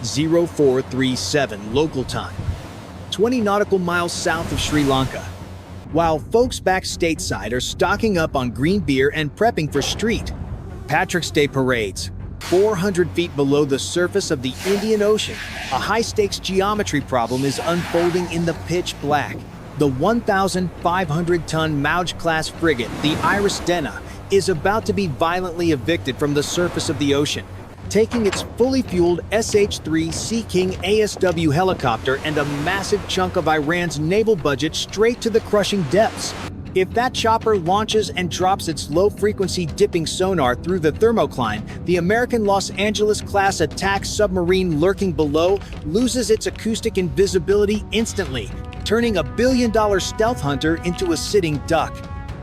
0437 local time, 20 nautical miles south of Sri Lanka. While folks back stateside are stocking up on green beer and prepping for Strait, Patrick's Day parades, 400 feet below the surface of the Indian Ocean, a high-stakes geometry problem is unfolding in the pitch black. The 1,500-ton Mauj-class frigate, the IRS Dena, is about to be violently evicted from the surface of the ocean, taking its fully fueled SH-3 Sea King ASW helicopter and a massive chunk of Iran's naval budget straight to the crushing depths. If that chopper launches and drops its low-frequency dipping sonar through the thermocline, the American Los Angeles-class attack submarine lurking below loses its acoustic invisibility instantly, turning a billion-dollar stealth hunter into a sitting duck.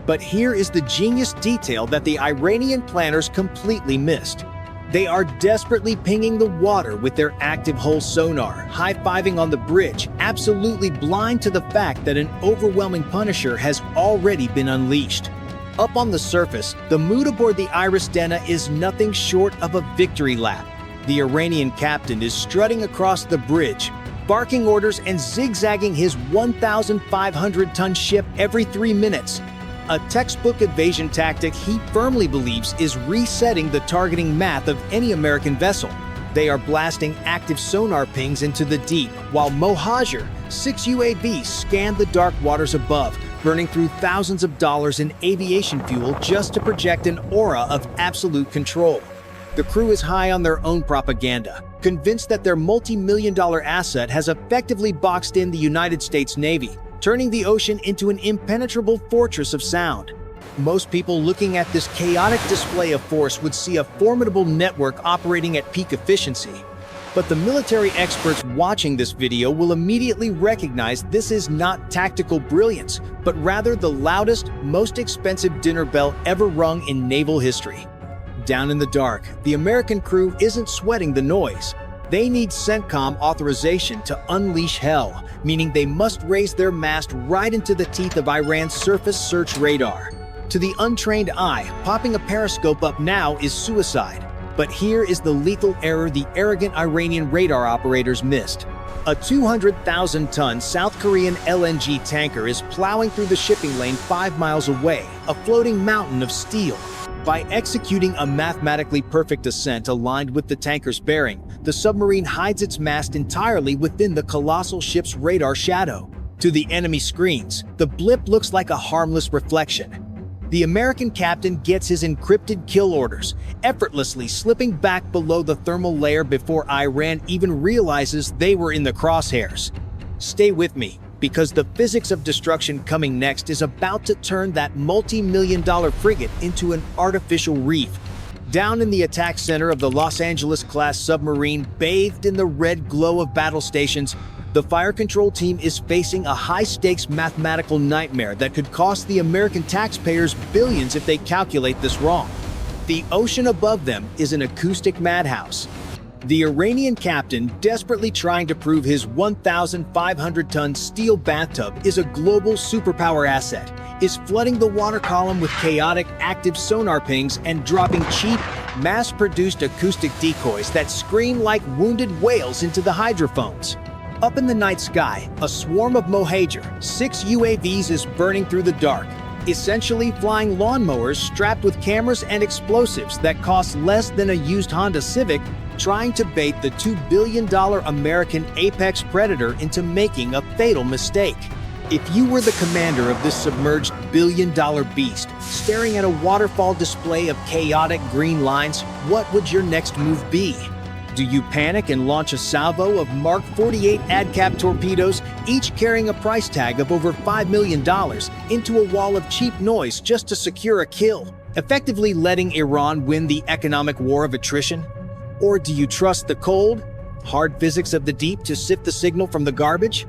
But here is the genius detail that the Iranian planners completely missed. They are desperately pinging the water with their active hull sonar, high-fiving on the bridge, absolutely blind to the fact that an overwhelming Punisher has already been unleashed. Up on the surface, the mood aboard the IRS Dena is nothing short of a victory lap. The Iranian captain is strutting across the bridge, barking orders and zigzagging his 1,500-ton ship every 3 minutes. A textbook evasion tactic he firmly believes is resetting the targeting math of any American vessel. They are blasting active sonar pings into the deep, while Mohajer, 6 UAVs scan the dark waters above, burning through thousands of dollars in aviation fuel just to project an aura of absolute control. The crew is high on their own propaganda, convinced that their multi-million-dollar asset has effectively boxed in the United States Navy, turning the ocean into an impenetrable fortress of sound. Most people looking at this chaotic display of force would see a formidable network operating at peak efficiency. But the military experts watching this video will immediately recognize this is not tactical brilliance, but rather the loudest, most expensive dinner bell ever rung in naval history. Down in the dark, the American crew isn't sweating the noise. They need CENTCOM authorization to unleash hell, meaning they must raise their mast right into the teeth of Iran's surface search radar. To the untrained eye, popping a periscope up now is suicide. But here is the lethal error the arrogant Iranian radar operators missed. A 200,000-ton South Korean LNG tanker is plowing through the shipping lane 5 miles away, a floating mountain of steel. By executing a mathematically perfect ascent aligned with the tanker's bearing, the submarine hides its mast entirely within the colossal ship's radar shadow. To the enemy screens, the blip looks like a harmless reflection. The American captain gets his encrypted kill orders, effortlessly slipping back below the thermal layer before Iran even realizes they were in the crosshairs. Stay with me, because the physics of destruction coming next is about to turn that multi-million-dollar frigate into an artificial reef. Down in the attack center of the Los Angeles-class submarine, bathed in the red glow of battle stations, the fire control team is facing a high-stakes mathematical nightmare that could cost the American taxpayers billions if they calculate this wrong. The ocean above them is an acoustic madhouse. The Iranian captain, desperately trying to prove his 1,500-ton steel bathtub is a global superpower asset, is flooding the water column with chaotic active sonar pings and dropping cheap, mass-produced acoustic decoys that scream like wounded whales into the hydrophones. Up in the night sky, a swarm of Mohajer, 6 UAVs is burning through the dark, essentially flying lawnmowers strapped with cameras and explosives that cost less than a used Honda Civic, trying to bait the $2 billion American apex predator into making a fatal mistake. If you were the commander of this submerged billion-dollar beast, staring at a waterfall display of chaotic green lines, what would your next move be? Do you panic and launch a salvo of Mark 48 ADCAP torpedoes, each carrying a price tag of over $5 million, into a wall of cheap noise just to secure a kill, effectively letting Iran win the economic war of attrition? Or do you trust the cold, hard physics of the deep to sift the signal from the garbage?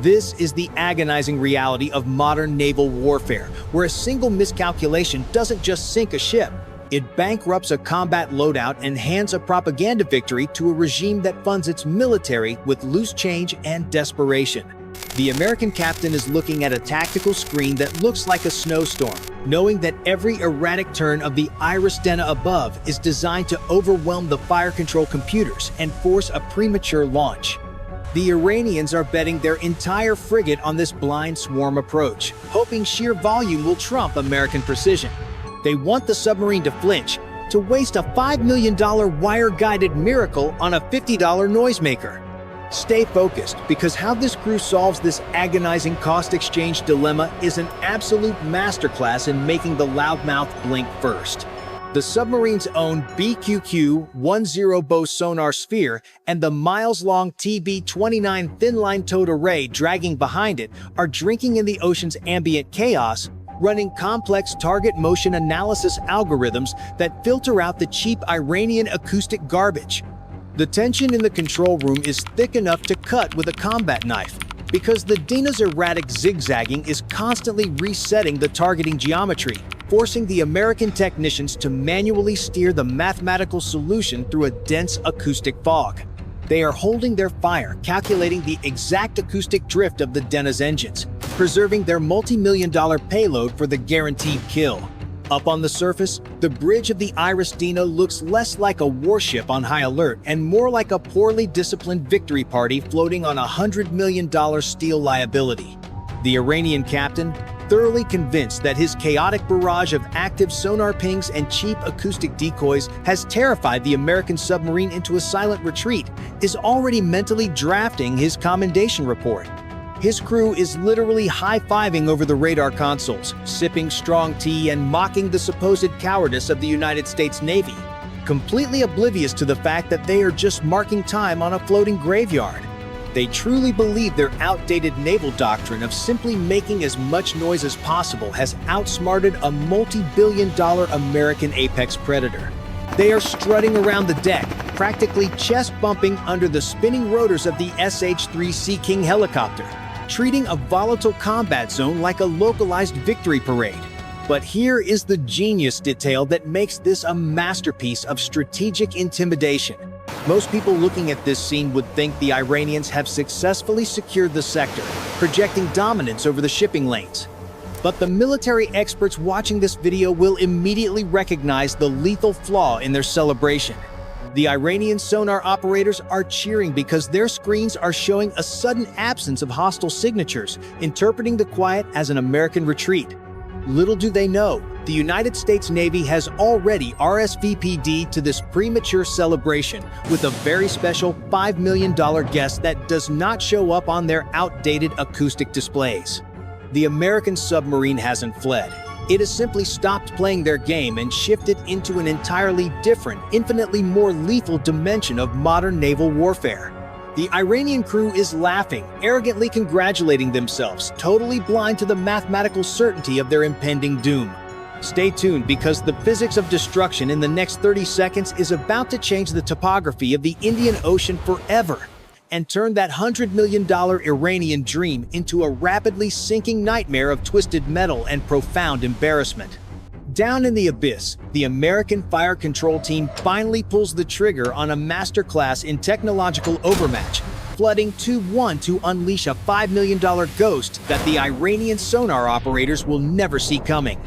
This is the agonizing reality of modern naval warfare, where a single miscalculation doesn't just sink a ship. It bankrupts a combat loadout and hands a propaganda victory to a regime that funds its military with loose change and desperation. The American captain is looking at a tactical screen that looks like a snowstorm, knowing that every erratic turn of the IRS Dena above is designed to overwhelm the fire control computers and force a premature launch. The Iranians are betting their entire frigate on this blind swarm approach, hoping sheer volume will trump American precision. They want the submarine to flinch, to waste a $5 million wire-guided miracle on a $50 noisemaker. Stay focused, because how this crew solves this agonizing cost exchange dilemma is an absolute masterclass in making the loudmouth blink first. The submarine's own BQQ-10 Bose sonar sphere and the miles-long TB-29 thin-line towed array dragging behind it are drinking in the ocean's ambient chaos, running complex target motion analysis algorithms that filter out the cheap Iranian acoustic garbage. The tension in the control room is thick enough to cut with a combat knife, because the Dena's erratic zigzagging is constantly resetting the targeting geometry, forcing the American technicians to manually steer the mathematical solution through a dense acoustic fog. They are holding their fire, calculating the exact acoustic drift of the Dena's engines, preserving their multi-million-dollar payload for the guaranteed kill. Up on the surface, the bridge of the IRS Dena looks less like a warship on high alert and more like a poorly disciplined victory party floating on a $100 million steel liability. The Iranian captain, thoroughly convinced that his chaotic barrage of active sonar pings and cheap acoustic decoys has terrified the American submarine into a silent retreat, is already mentally drafting his commendation report. His crew is literally high-fiving over the radar consoles, sipping strong tea and mocking the supposed cowardice of the United States Navy, completely oblivious to the fact that they are just marking time on a floating graveyard. They truly believe their outdated naval doctrine of simply making as much noise as possible has outsmarted a multi-billion-dollar American apex predator. They are strutting around the deck, practically chest-bumping under the spinning rotors of the SH-3 Sea King helicopter, treating a volatile combat zone like a localized victory parade. But here is the genius detail that makes this a masterpiece of strategic intimidation. Most people looking at this scene would think the Iranians have successfully secured the sector, projecting dominance over the shipping lanes. But the military experts watching this video will immediately recognize the lethal flaw in their celebration. The Iranian sonar operators are cheering because their screens are showing a sudden absence of hostile signatures, interpreting the quiet as an American retreat. Little do they know, the United States Navy has already RSVP'd to this premature celebration with a very special $5 million guest that does not show up on their outdated acoustic displays. The American submarine hasn't fled. It has simply stopped playing their game and shifted into an entirely different, infinitely more lethal dimension of modern naval warfare. The Iranian crew is laughing, arrogantly congratulating themselves, totally blind to the mathematical certainty of their impending doom. Stay tuned, because the physics of destruction in the next 30 seconds is about to change the topography of the Indian Ocean forever and turn that $100 million Iranian dream into a rapidly sinking nightmare of twisted metal and profound embarrassment. Down in the abyss, the American fire control team finally pulls the trigger on a masterclass in technological overmatch, flooding Tube 1 to unleash a $5 million ghost that the Iranian sonar operators will never see coming.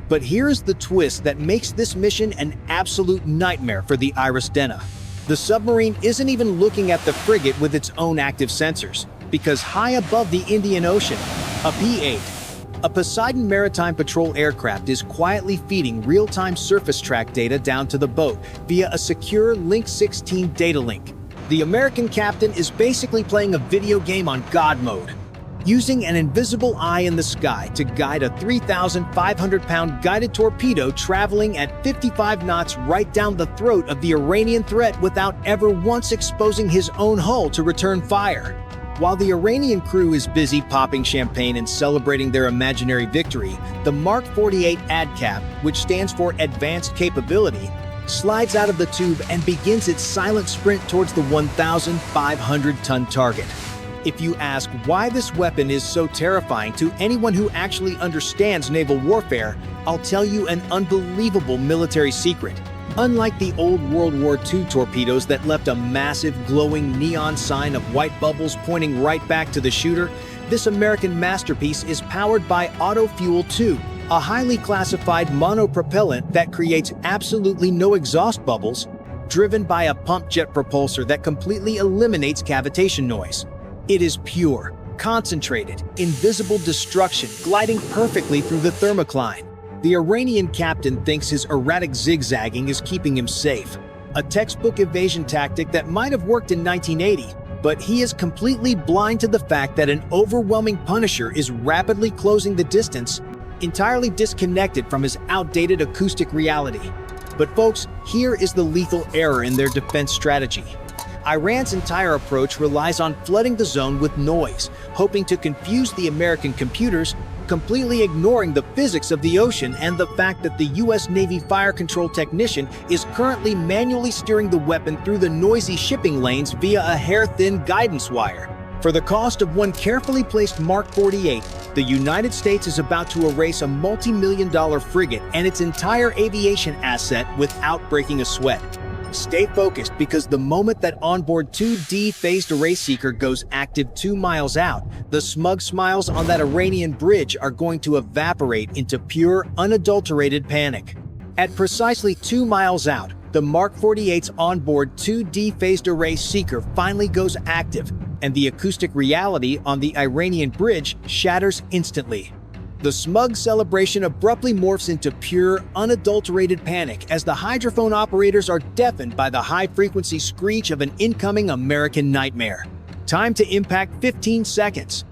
But here's the twist that makes this mission an absolute nightmare for the IRS Dena. The submarine isn't even looking at the frigate with its own active sensors, because high above the Indian Ocean, a P-8, a Poseidon maritime patrol aircraft, is quietly feeding real-time surface track data down to the boat via a secure Link 16 data link. The American captain is basically playing a video game on God mode, using an invisible eye in the sky to guide a 3,500-pound guided torpedo traveling at 55 knots right down the throat of the Iranian threat without ever once exposing his own hull to return fire. While the Iranian crew is busy popping champagne and celebrating their imaginary victory, the Mark 48 ADCAP, which stands for Advanced Capability, slides out of the tube and begins its silent sprint towards the 1,500-ton target. If you ask why this weapon is so terrifying to anyone who actually understands naval warfare, I'll tell you an unbelievable military secret. Unlike the old World War II torpedoes that left a massive glowing neon sign of white bubbles pointing right back to the shooter, This American masterpiece is powered by Auto Fuel 2, a highly classified monopropellant that creates absolutely no exhaust bubbles, driven by a pump jet propulsor that completely eliminates cavitation noise. It is pure, concentrated, invisible destruction gliding perfectly through the thermocline. The Iranian captain thinks his erratic zigzagging is keeping him safe, a textbook evasion tactic that might have worked in 1980, but he is completely blind to the fact that an overwhelming Punisher is rapidly closing the distance, entirely disconnected from his outdated acoustic reality. But folks, here is the lethal error in their defense strategy. Iran's entire approach relies on flooding the zone with noise, hoping to confuse the American computers, completely ignoring the physics of the ocean and the fact that the US Navy fire control technician is currently manually steering the weapon through the noisy shipping lanes via a hair-thin guidance wire. For the cost of one carefully placed Mark 48, the United States is about to erase a multi-million-dollar frigate and its entire aviation asset without breaking a sweat. Stay focused, because the moment that onboard 2D phased array seeker goes active 2 miles out, the smug smiles on that Iranian bridge are going to evaporate into pure, unadulterated panic. At precisely 2 miles out, the Mark 48's onboard 2D phased array seeker finally goes active, and the acoustic reality on the Iranian bridge shatters instantly. The smug celebration abruptly morphs into pure, unadulterated panic as the hydrophone operators are deafened by the high-frequency screech of an incoming American nightmare. Time to impact 15 seconds.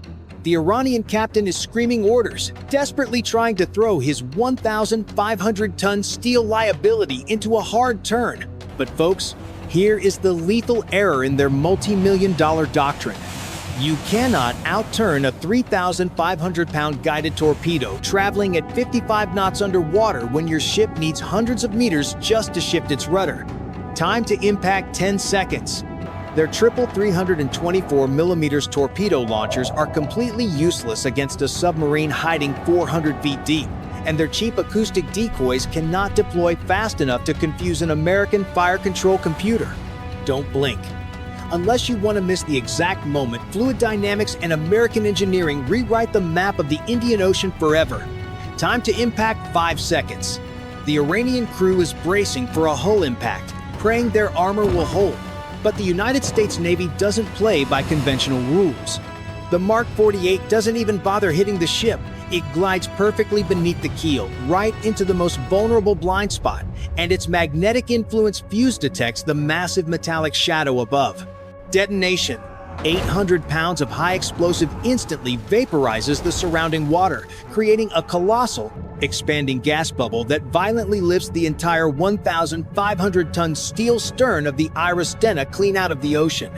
The Iranian captain is screaming orders, desperately trying to throw his 1,500-ton steel liability into a hard turn. But folks, here is the lethal error in their multi-million-dollar doctrine. You cannot outturn a 3,500-pound guided torpedo traveling at 55 knots underwater when your ship needs hundreds of meters just to shift its rudder. Time to impact 10 seconds. Their triple 324mm torpedo launchers are completely useless against a submarine hiding 400 feet deep, and their cheap acoustic decoys cannot deploy fast enough to confuse an American fire control computer. Don't blink. Unless you want to miss the exact moment fluid dynamics and American engineering rewrite the map of the Indian Ocean forever. Time to impact 5 seconds. The Iranian crew is bracing for a hull impact, praying their armor will hold. But the United States Navy doesn't play by conventional rules. The Mark 48 doesn't even bother hitting the ship. It glides perfectly beneath the keel, right into the most vulnerable blind spot, and its magnetic influence fuse detects the massive metallic shadow above. Detonation. 800 pounds of high explosive instantly vaporizes the surrounding water, creating a colossal, expanding gas bubble that violently lifts the entire 1,500-ton steel stern of the IRS Dena clean out of the ocean.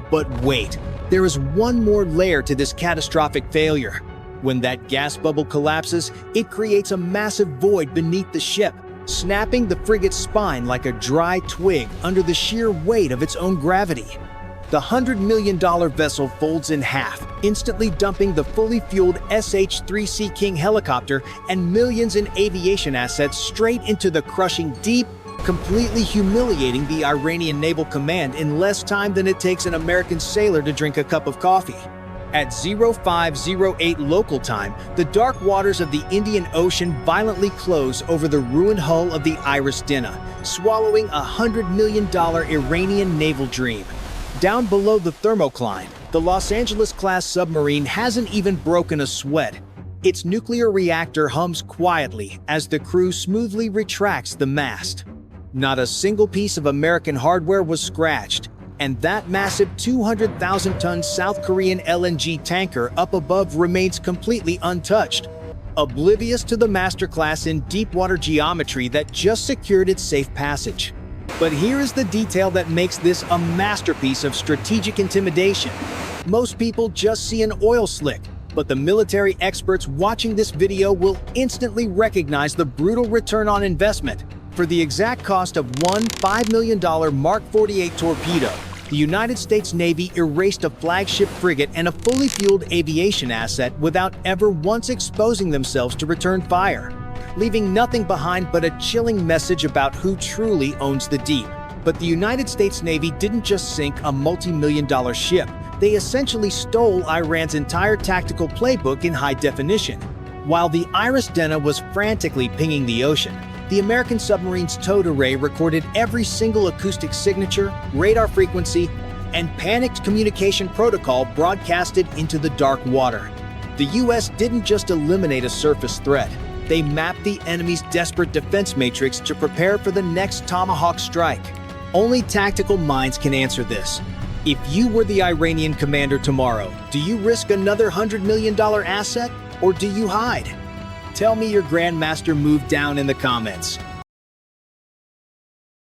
But wait, there is one more layer to this catastrophic failure. When that gas bubble collapses, it creates a massive void beneath the ship, snapping the frigate's spine like a dry twig under the sheer weight of its own gravity. The $100 million vessel folds in half, instantly dumping the fully fueled SH-3C King helicopter and millions in aviation assets straight into the crushing deep, completely humiliating the Iranian Naval Command in less time than it takes an American sailor to drink a cup of coffee. At 0508 local time, the dark waters of the Indian Ocean violently close over the ruined hull of the IRS Dena, swallowing a $100 million Iranian naval dream. Down below the thermocline, the Los Angeles-class submarine hasn't even broken a sweat. Its nuclear reactor hums quietly as the crew smoothly retracts the mast. Not a single piece of American hardware was scratched, and that massive 200,000-ton South Korean LNG tanker up above remains completely untouched, oblivious to the masterclass in deep-water geometry that just secured its safe passage. But here is the detail that makes this a masterpiece of strategic intimidation. Most people just see an oil slick, but the military experts watching this video will instantly recognize the brutal return on investment. For the exact cost of one $5 million Mark 48 torpedo, the United States Navy erased a flagship frigate and a fully fueled aviation asset without ever once exposing themselves to return fire, leaving nothing behind but a chilling message about who truly owns the deep. But the United States Navy didn't just sink a multi-million-dollar ship, They essentially stole Iran's entire tactical playbook in high definition. While the IRS Dena was frantically pinging the ocean, the American submarine's towed array recorded every single acoustic signature, radar frequency, and panicked communication protocol broadcasted into the dark water. The US didn't just eliminate a surface threat. They mapped the enemy's desperate defense matrix to prepare for the next Tomahawk strike. Only tactical minds can answer this. If you were the Iranian commander tomorrow, do you risk another $100 million asset, or do you hide? Tell me your Grandmaster move down in the comments.